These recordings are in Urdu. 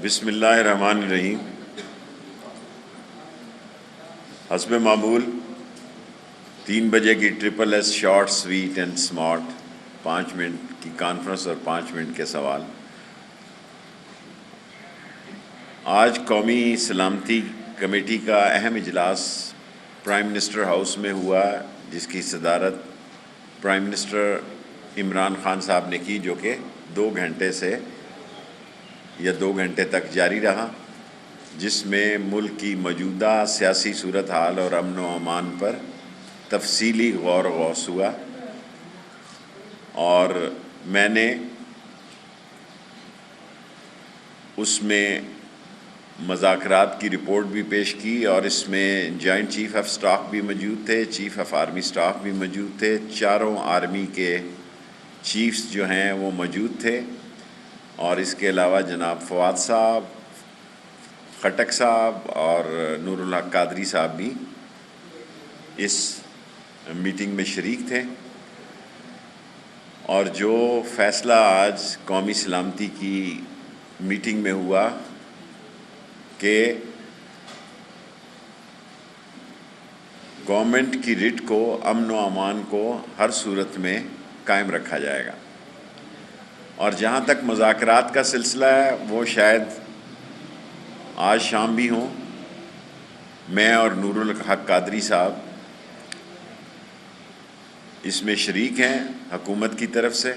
بسم اللہ الرحمن الرحیم۔ حسب معمول 3 بجے کی triple S short sweet and smart 5 minute کی کانفرنس اور 5 منٹ کے سوال۔ آج قومی سلامتی کمیٹی کا اہم اجلاس پرائم منسٹر ہاؤس میں ہوا، جس کی صدارت پرائم منسٹر عمران خان صاحب نے کی، جو کہ 2 گھنٹے تک جاری رہا، جس میں ملک کی موجودہ سیاسی صورتحال اور امن و امان پر تفصیلی غور و غوص ہوا، اور میں نے اس میں مذاکرات کی رپورٹ بھی پیش کی، اور اس میں جوائنٹ چیف آف اسٹاف بھی موجود تھے، چیف آف آرمی اسٹاف بھی موجود تھے، چاروں آرمی کے چیفز جو ہیں وہ موجود تھے، اور اس کے علاوہ جناب فواد صاحب، خٹک صاحب اور نور الحق قادری صاحب بھی اس میٹنگ میں شریک تھے۔ اور جو فیصلہ آج قومی سلامتی کی میٹنگ میں ہوا کہ گورنمنٹ کی رٹ کو، امن و امان کو ہر صورت میں قائم رکھا جائے گا، اور جہاں تک مذاکرات کا سلسلہ ہے وہ شاید آج شام بھی ہوں۔ میں اور نور الحق قادری صاحب اس میں شریک ہیں حکومت کی طرف سے،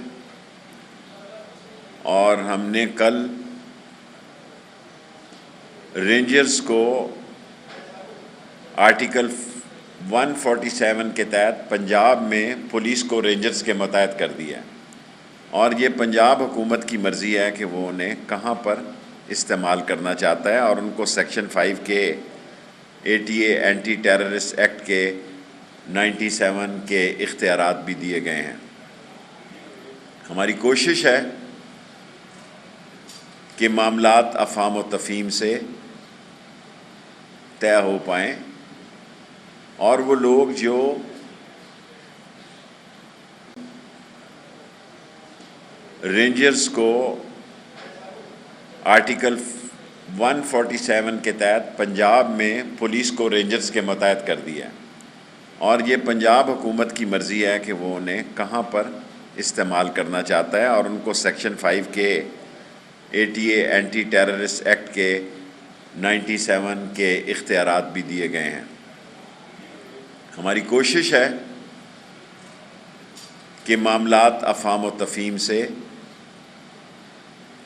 اور ہم نے کل رینجرز کو آرٹیکل 147 کے تحت پنجاب میں پولیس کو رینجرز کے متحد کر دیا ہے، اور یہ پنجاب حکومت کی مرضی ہے کہ وہ انہیں کہاں پر استعمال کرنا چاہتا ہے، اور ان کو سیکشن 5 کے ATA اینٹی ٹیررسٹ ایکٹ کے 97 کے اختیارات بھی دیے گئے ہیں۔ ہماری کوشش ہے کہ معاملات افہام و تفہیم سے طے ہو پائیں، اور وہ لوگ جو رینجرز کو آرٹیکل 147 کے تحت پنجاب میں پولیس کو رینجرز کے متحد کر دیا ہے، اور یہ پنجاب حکومت کی مرضی ہے کہ وہ انہیں کہاں پر استعمال کرنا چاہتا ہے، اور ان کو سیکشن 5 کے ATA اینٹی ٹیررسٹ ایکٹ کے 97 کے اختیارات بھی دیے گئے ہیں۔ ہماری کوشش ہے کہ معاملات افہام و تفہیم سے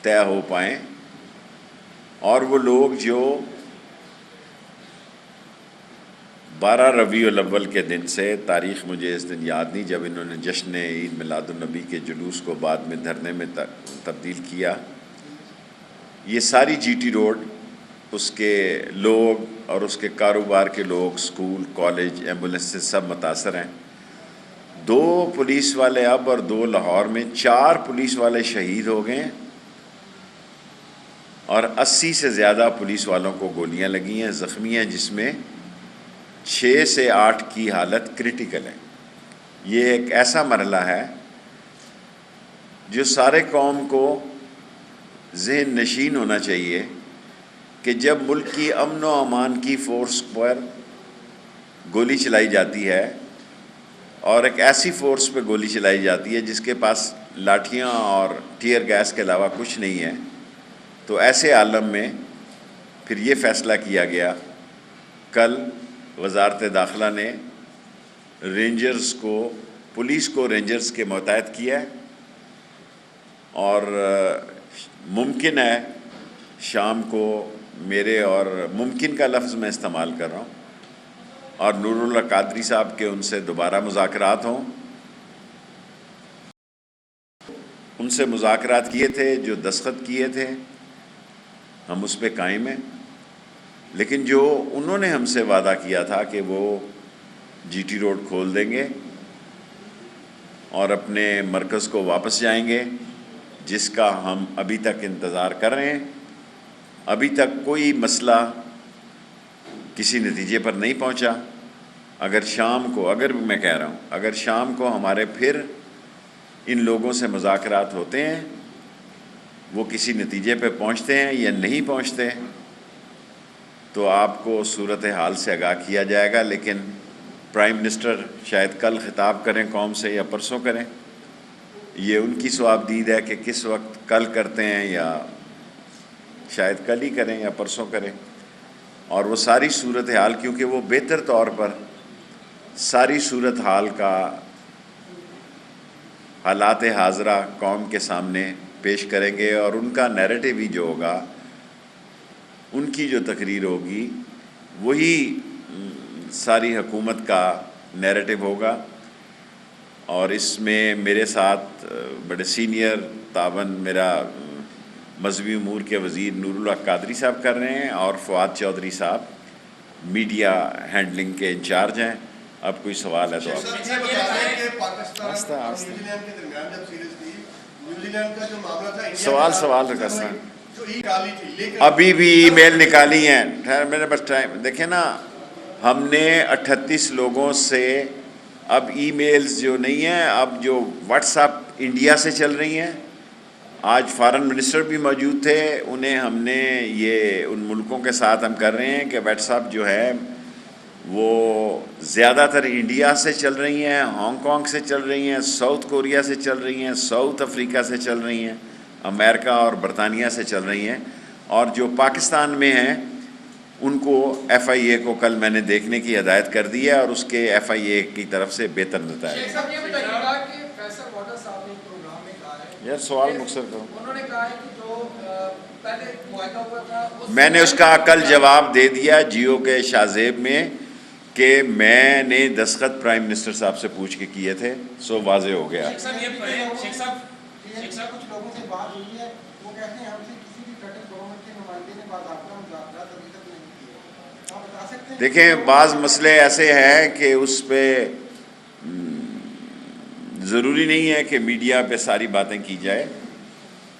طے ہو پائیں، اور وہ لوگ جو 12 ربیع الاول کے دن سے، تاریخ مجھے اس دن یاد نہیں، جب انہوں نے جشن عید میلاد النبی کے جلوس کو بعد میں دھرنے میں تبدیل کیا، یہ ساری GT روڈ، اس کے لوگ اور اس کے کاروبار کے لوگ، سکول، کالج، ایمبولینس سے سب متاثر ہیں۔ 2 پولیس والے اب اور 2 لاہور میں، 4 پولیس والے شہید ہو گئے ہیں، اور 80 سے زیادہ پولیس والوں کو گولیاں لگی ہیں، زخمی ہیں، جس میں 6 سے 8 کی حالت کریٹیکل ہے۔ یہ ایک ایسا مرحلہ ہے جو سارے قوم کو ذہن نشین ہونا چاہیے کہ جب ملک کی امن و امان کی فورس پر گولی چلائی جاتی ہے، اور ایک ایسی فورس پہ گولی چلائی جاتی ہے جس کے پاس لاٹھیاں اور ٹیئر گیس کے علاوہ کچھ نہیں ہے، تو ایسے عالم میں پھر یہ فیصلہ کیا گیا، کل وزارت داخلہ نے رینجرز کو، پولیس کو رینجرز کے متحد کیا ہے، اور ممکن ہے شام کو میرے، اور ممکن کا لفظ میں استعمال کر رہا ہوں، اور نور اللہ قادری صاحب کے ان سے دوبارہ مذاکرات ہوں۔ ان سے مذاکرات کیے تھے، جو دستخط کیے تھے، ہم اس پہ قائم ہیں، لیکن جو انہوں نے ہم سے وعدہ کیا تھا کہ وہ GT روڈ کھول دیں گے اور اپنے مرکز کو واپس جائیں گے، جس کا ہم ابھی تک انتظار کر رہے ہیں۔ ابھی تک کوئی مسئلہ کسی نتیجے پر نہیں پہنچا۔ اگر شام کو، میں کہہ رہا ہوں، اگر شام کو ہمارے پھر ان لوگوں سے مذاکرات ہوتے ہیں وہ کسی نتیجے پہ پہنچتے ہیں یا نہیں پہنچتے تو آپ کو صورتحال سے آگاہ کیا جائے گا، لیکن پرائم منسٹر شاید کل خطاب کریں قوم سے یا پرسوں کریں، یہ ان کی ثواب دید ہے کہ کس وقت کل کرتے ہیں یا شاید کل ہی کریں یا پرسوں کریں، اور وہ ساری صورتحال کیونکہ وہ بہتر طور پر ساری صورتحال کا حالات حاضرہ قوم کے سامنے پیش کریں گے، اور ان کا نیریٹو ہی جو ہوگا، ان کی جو تقریر ہوگی وہی ساری حکومت کا نیریٹو ہوگا۔ اور اس میں میرے ساتھ بڑے سینئر تعاون میرا مذہبی امور کے وزیر نور اللہ قادری صاحب کر رہے ہیں، اور فواد چودھری صاحب میڈیا ہینڈلنگ کے انچارج ہیں۔ اب کوئی سوال ہے تو آپ سوال رکھا سر، ابھی بھی ای میل نکالی ہیں، میرے پاس ٹائم دیکھیں نا، ہم نے 38 لوگوں سے اب ای میلز جو نہیں ہیں، اب جو واٹس ایپ انڈیا سے چل رہی ہیں، آج فارن منسٹر بھی موجود تھے، انہیں ہم نے یہ ان ملکوں کے ساتھ ہم کر رہے ہیں کہ واٹس ایپ جو ہے وہ زیادہ تر انڈیا سے چل رہی ہیں، ہانگ کانگ سے چل رہی ہیں، ساؤتھ کوریا سے چل رہی ہیں، ساؤتھ افریقہ سے چل رہی ہیں، امریکہ اور برطانیہ سے چل رہی ہیں، اور جو پاکستان میں ہیں ان کو ایف آئی اے کو کل میں نے دیکھنے کی ہدایت کر دی ہے، اور اس کے ایف آئی اے کی طرف سے بہتر نتائج۔ یار سوال مختصر کرو۔ انہوں نے کہا ہے کہ جو پہلے معاہدہ ہوا تھا میں نے اس کا کل جواب دے دیا جیو کے شاہزیب میں کہ میں نے دستخط پرائم منسٹر صاحب سے پوچھ کے کیے تھے، سو واضح ہو گیا۔ شیخ صاحب کچھ لوگوں سے بات ہوئی ہے، وہ کہتے ہیں ہم سے کسی بھی فیڈرل گورنمنٹ کے نمائندے نے باضابطہ مذاکرات ابھی تک نہیں کیے، آپ بتا سکتے ہیں؟ دیکھیں بعض مسئلے ایسے ہیں کہ اس پہ ضروری نہیں ہے کہ میڈیا پہ ساری باتیں کی جائے،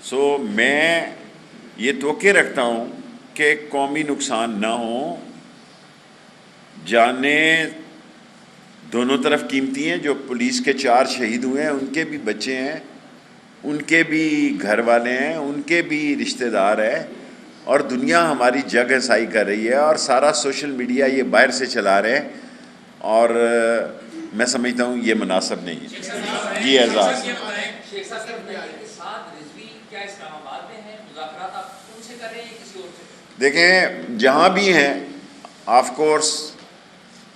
سو میں یہ توقع رکھتا ہوں کہ قومی نقصان نہ ہو، جانیں دونوں طرف قیمتی ہیں، جو پولیس کے 4 شہید ہوئے ہیں ان کے بھی بچے ہیں، ان کے بھی گھر والے ہیں، ان کے بھی رشتہ دار ہیں، اور دنیا ہماری جگ ہنسائی کر رہی ہے، اور سارا سوشل میڈیا یہ باہر سے چلا رہے ہیں، اور میں سمجھتا ہوں یہ مناسب نہیں ہے۔ جی اعزاز دیکھیں جہاں بھی ہیں آف کورس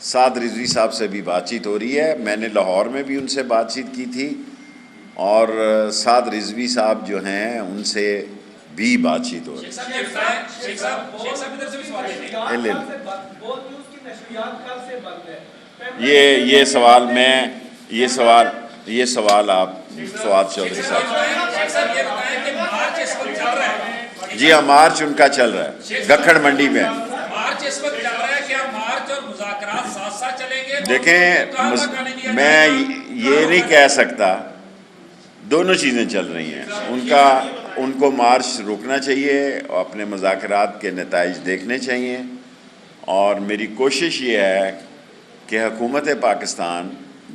سعد رضوی صاحب سے بھی بات چیت ہو رہی ہے، میں نے لاہور میں بھی ان سے بات چیت کی تھی، اور سعد رضوی صاحب جو ہیں ان سے بھی بات چیت ہو رہی ہے۔ یہ سوال میں یہ سوال آپ فواد چودھری صاحب، جی ہاں مارچ ان کا چل رہا ہے گکھڑ منڈی میں۔ دیکھیں میں یہ نہیں کہہ سکتا، دونوں چیزیں چل رہی ہیں، ان کو مارچ روکنا چاہیے، اور اپنے مذاکرات کے نتائج دیکھنے چاہیے، اور میری کوشش یہ ہے کہ حکومت پاکستان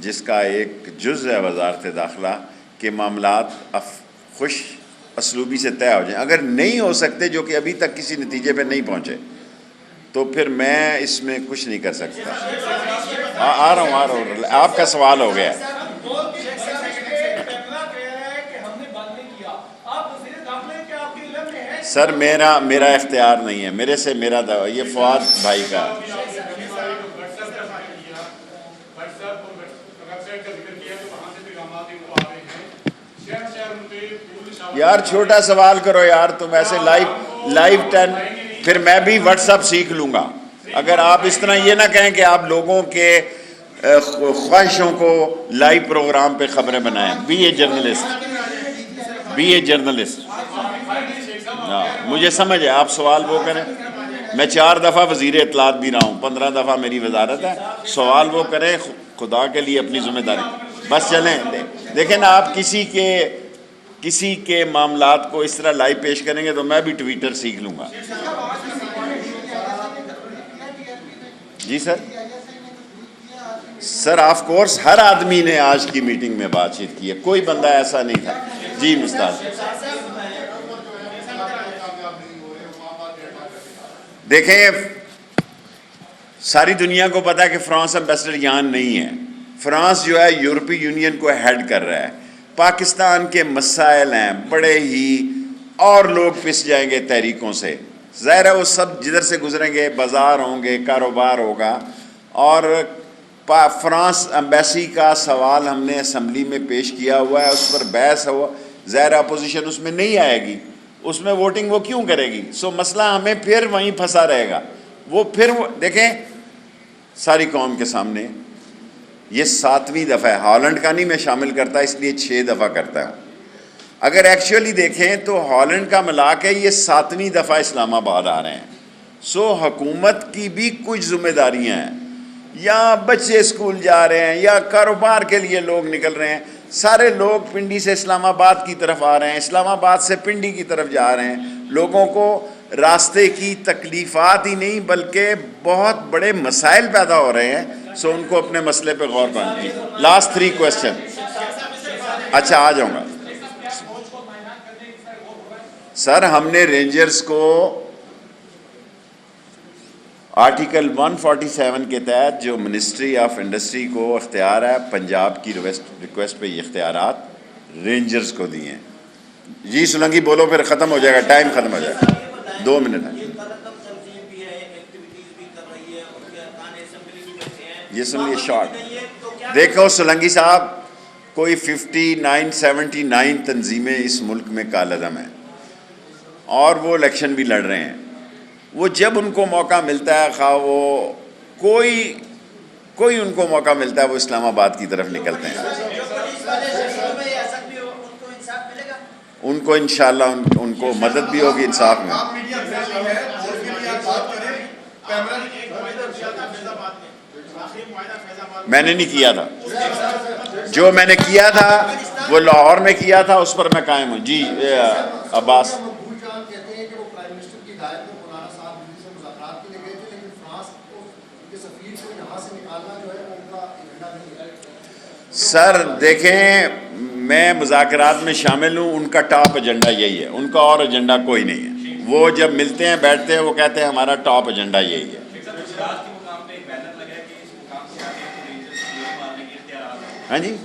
جس کا ایک جز ہے وزارت داخلہ کے معاملات خوش اسلوبی سے طے ہو جائیں، اگر نہیں ہو سکتے جو کہ ابھی تک کسی نتیجے پہ نہیں پہنچے تو پھر میں اس میں کچھ نہیں کر سکتا۔ آ رہا ہوں آپ کا سوال ہو گیا۔ سر میرا اختیار نہیں ہے، میرے سے میرا یہ فواد بھائی کا۔ یار چھوٹا سوال کرو یار، تم ایسے لائیو 10 پھر میں بھی واٹس ایپ سیکھ لوں گا۔ اگر آپ اس طرح یہ نہ کہیں کہ آپ لوگوں کے خواہشوں کو لائیو پروگرام پہ خبریں بنائیں، بی اے جرنلسٹ۔ مجھے سمجھ ہے، آپ سوال وہ کریں، میں 4 دفعہ وزیر اطلاعات بھی رہا ہوں، 15 دفعہ میری وزارت ہے، سوال وہ کریں، خدا کے لیے اپنی ذمہ داری بس چلیں۔ دیکھیں نا آپ کسی کے معاملات کو اس طرح لائیو پیش کریں گے تو میں بھی ٹویٹر سیکھ لوں گا۔ جی سر آف کورس ہر آدمی نے آج کی میٹنگ میں بات چیت کی ہے، کوئی بندہ ایسا نہیں تھا۔ جی مستعد دیکھیں ساری دنیا کو پتا ہے کہ فرانس امبیسڈر یہاں نہیں ہے. فرانس جو ہے یورپی یونین کو ہیڈ کر رہا ہے. پاکستان کے مسائل ہیں بڑے ہی، اور لوگ پس جائیں گے تحریکوں سے. ظاہر ہے وہ سب جدھر سے گزریں گے، بازار ہوں گے، کاروبار ہوگا. اور فرانس امبیسی کا سوال ہم نے اسمبلی میں پیش کیا ہوا ہے، اس پر بحث ہوا. ظاہر اپوزیشن اس میں نہیں آئے گی، اس میں ووٹنگ وہ کیوں کرے گی؟ سو مسئلہ ہمیں پھر وہیں پھنسا رہے گا. وہ پھر دیکھیں ساری قوم کے سامنے یہ 7ویں دفعہ ہے. ہالینڈ کا نہیں میں شامل کرتا، اس لیے 6 دفعہ کرتا ہوں. اگر ایکچولی دیکھیں تو ہالینڈ کا ملا کے یہ 7ویں دفعہ اسلام آباد آ رہے ہیں. سو حکومت کی بھی کچھ ذمہ داریاں ہیں. یا بچے اسکول جا رہے ہیں، یا کاروبار کے لیے لوگ نکل رہے ہیں. سارے لوگ پنڈی سے اسلام آباد کی طرف آ رہے ہیں، اسلام آباد سے پنڈی کی طرف جا رہے ہیں. لوگوں کو راستے کی تکلیفات ہی نہیں بلکہ بہت بڑے مسائل پیدا ہو رہے ہیں. سو ان کو اپنے مسئلے پہ غور کرنا چاہیے. Last 3 question. اچھا آ جاؤں گا سر. ہم نے رینجرز کو آرٹیکل 147 کے تحت جو منسٹری آف انڈسٹری کو اختیار ہے، پنجاب کی ریکویسٹ پہ یہ اختیارات رینجرز کو دیے ہیں. جی سلنگی بولو پھر ختم ہو جائے گا، ٹائم ختم ہو جائے گا. 2 منٹ ہے. یہ سن لیے شارٹ. دیکھو سلنگی صاحب، کوئی 59-79 تنظیمیں اس ملک میں کالعدم ہیں اور وہ الیکشن بھی لڑ رہے ہیں. وہ جب ان کو موقع ملتا ہے، خواہ وہ کوئی ان کو موقع ملتا ہے، وہ اسلام آباد کی طرف نکلتے ہیں. ان کو انشاءاللہ ان کو مدد بھی ہوگی، انصاف میں. میں نے نہیں کیا تھا، جو میں نے کیا تھا وہ لاہور میں کیا تھا، اس پر میں قائم ہوں. جی عباس. سر دیکھیں میں مذاکرات میں شامل ہوں، ان کا ٹاپ ایجنڈا یہی ہے، ان کا اور ایجنڈا کوئی نہیں ہے. وہ جب ملتے ہیں بیٹھتے ہیں وہ کہتے ہیں ہمارا ٹاپ ایجنڈا یہی ہے. ہاں جی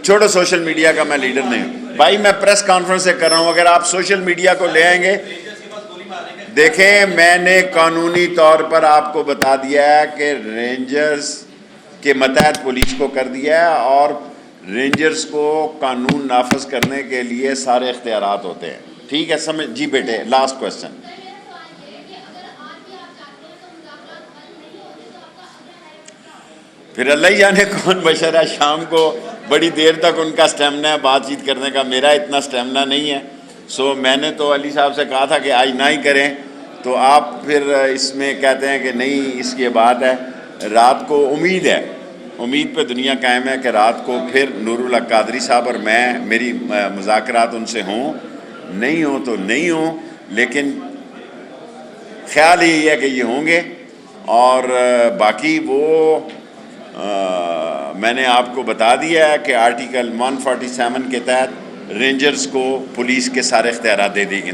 چھوڑو، سوشل میڈیا کا میں لیڈر نہیں ہوں بھائی، میں پریس کانفرنس سے کر رہا ہوں. اگر آپ سوشل میڈیا کو لے آئیں گے، دیکھیں میں نے قانونی طور پر آپ کو بتا دیا ہے کہ رینجرز کے متحد پولیس کو کر دیا ہے، اور رینجرز کو قانون نافذ کرنے کے لیے سارے اختیارات ہوتے ہیں. ٹھیک ہے سمجھ. جی بیٹے لاسٹ کوسچن. پھر اللہ ہی جانے کون بشر ہے، شام کو بڑی دیر تک ان کا سٹیمنا ہے بات چیت کرنے کا. میرا اتنا سٹیمنا نہیں ہے. سو میں نے تو علی صاحب سے کہا تھا کہ آج نہ ہی کریں، تو آپ پھر اس میں کہتے ہیں کہ نہیں اس کی بات ہے. رات کو امید پہ دنیا قائم ہے کہ رات کو پھر نور اللہ قادری صاحب اور میں، میری مذاکرات ان سے ہوں، نہیں ہوں تو نہیں ہوں، لیکن خیال یہی ہے کہ یہ ہوں گے. اور باقی وہ میں نے آپ کو بتا دیا ہے کہ آرٹیکل 147 کے تحت رینجرز کو پولیس کے سارے اختیارات دے دی گئے.